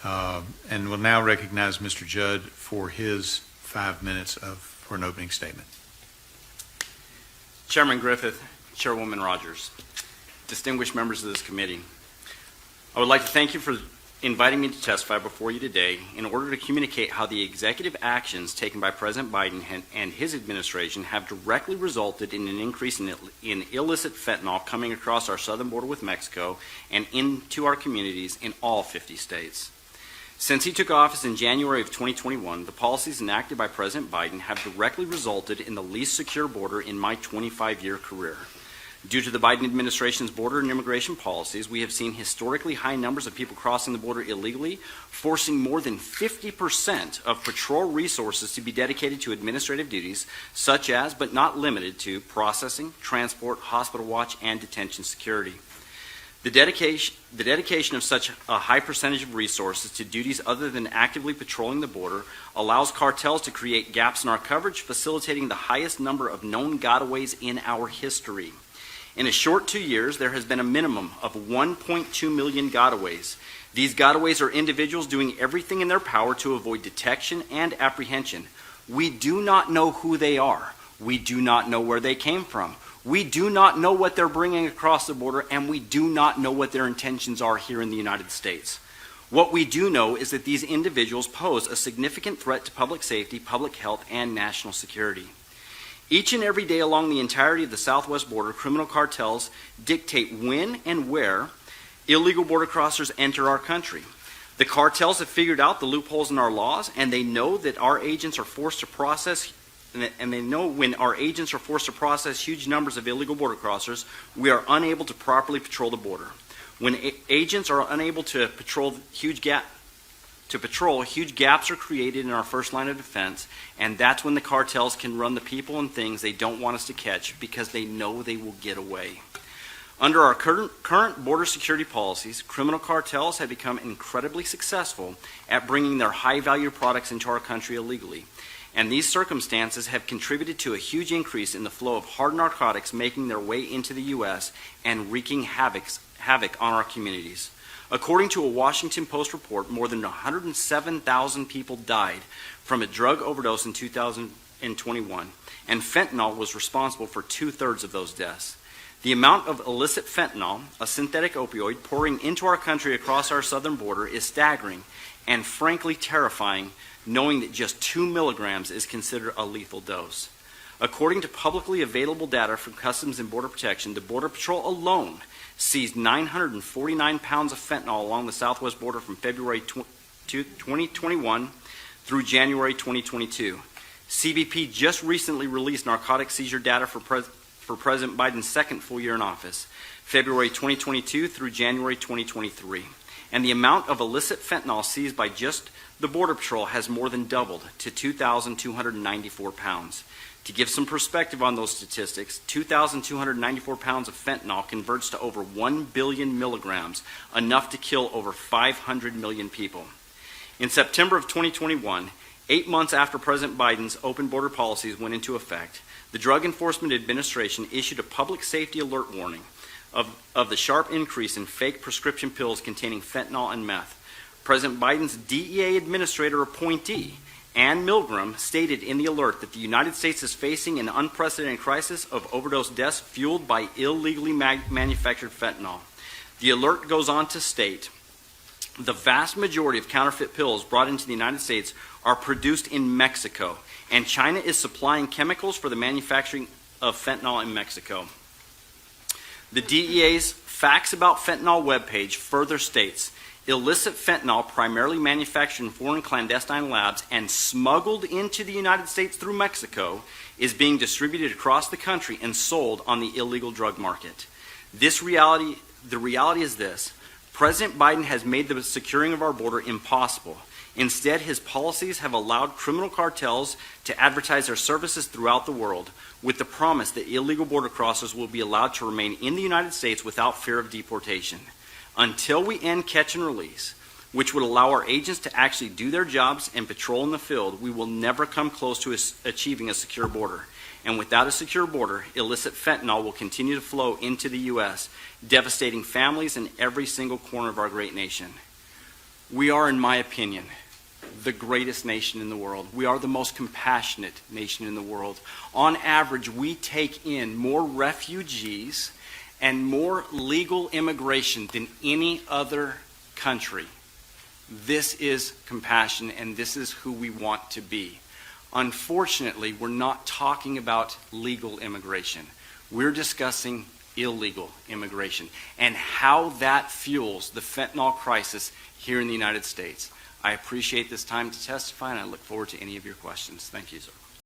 And will now recognize Mr. Judd for his 5 minutes for an opening statement. Chairman Griffith, Chairwoman Rogers, distinguished members of this committee, I would like to thank you for inviting me to testify before you today in order to communicate how the executive actions taken by President Biden and his administration have directly resulted in an increase in illicit fentanyl coming across our southern border with Mexico and into our communities in all 50 states. Since he took office in January of 2021, the policies enacted by President Biden have directly resulted in the least secure border in my 25-year career. Due to the Biden administration's border and immigration policies, we have seen historically high numbers of people crossing the border illegally, forcing more than 50% of patrol resources to be dedicated to administrative duties, such as, but not limited to, processing, transport, hospital watch, and detention security. The dedication of such a high percentage of resources to duties other than actively patrolling the border allows cartels to create gaps in our coverage, facilitating the highest number of known gotaways in our history. In a short 2 years, there has been a minimum of 1.2 million gotaways. These gotaways are individuals doing everything in their power to avoid detection and apprehension. We do not know who they are. We do not know where they came from. We do not know what they're bringing across the border, and we do not know what their intentions are here in the United States. What we do know is that these individuals pose a significant threat to public safety, public health, and national security. Each and every day along the entirety of the southwest border, criminal cartels dictate when and where illegal border crossers enter our country. The cartels have figured out the loopholes in our laws, and they know that our agents are forced to process, and they know when our agents are forced to process huge numbers of illegal border crossers, we are unable to properly patrol the border. When agents are unable to patrol huge gaps are created in our first line of defense, and that's when the cartels can run the people and things they don't want us to catch because they know they will get away. Under our current border security policies, criminal cartels have become incredibly successful at bringing their high-value products into our country illegally, and these circumstances have contributed to a huge increase in the flow of hard narcotics making their way into the U.S. and wreaking havoc on our communities. According to a Washington Post report, more than 107,000 people died from a drug overdose in 2021, and fentanyl was responsible for 2/3 of those deaths. The amount of illicit fentanyl, a synthetic opioid, pouring into our country across our southern border is staggering and frankly terrifying, knowing that just 2 milligrams is considered a lethal dose. According to publicly available data from Customs and Border Protection, the Border Patrol alone seized 949 pounds of fentanyl along the southwest border from February 2021 through January 2022. CBP just recently released narcotic seizure data for President Biden's second full year in office, February 2022 through January 2023. And the amount of illicit fentanyl seized by just the Border Patrol has more than doubled to 2,294 pounds. To give some perspective on those statistics, 2,294 pounds of fentanyl converts to over 1 billion milligrams, enough to kill over 500 million people. In September of 2021, 8 months after President Biden's open border policies went into effect, the Drug Enforcement Administration issued a public safety alert warning of the sharp increase in fake prescription pills containing fentanyl and meth. President Biden's DEA administrator appointee, Ann Milgram, stated in the alert that the United States is facing an unprecedented crisis of overdose deaths fueled by illegally manufactured fentanyl. The alert goes on to state, the vast majority of counterfeit pills brought into the United States are produced in Mexico, and China is supplying chemicals for the manufacturing of fentanyl in Mexico. The DEA's Facts About Fentanyl webpage further states, illicit fentanyl, primarily manufactured in foreign clandestine labs and smuggled into the United States through Mexico, is being distributed across the country and sold on the illegal drug market. The reality is this. President Biden has made the securing of our border impossible. Instead, his policies have allowed criminal cartels to advertise their services throughout the world with the promise that illegal border crossers will be allowed to remain in the United States without fear of deportation. Until we end catch and release, which would allow our agents to actually do their jobs and patrol in the field, we will never come close to achieving a secure border. And without a secure border, illicit fentanyl will continue to flow into the U.S., devastating families in every single corner of our great nation. We are, in my opinion, the greatest nation in the world. We are the most compassionate nation in the world. On average, we take in more refugees and more legal immigration than any other country. This is compassion, and this is who we want to be. Unfortunately, we're not talking about legal immigration. We're discussing illegal immigration and how that fuels the fentanyl crisis here in the United States. I appreciate this time to testify, and I look forward to any of your questions. Thank you, sir.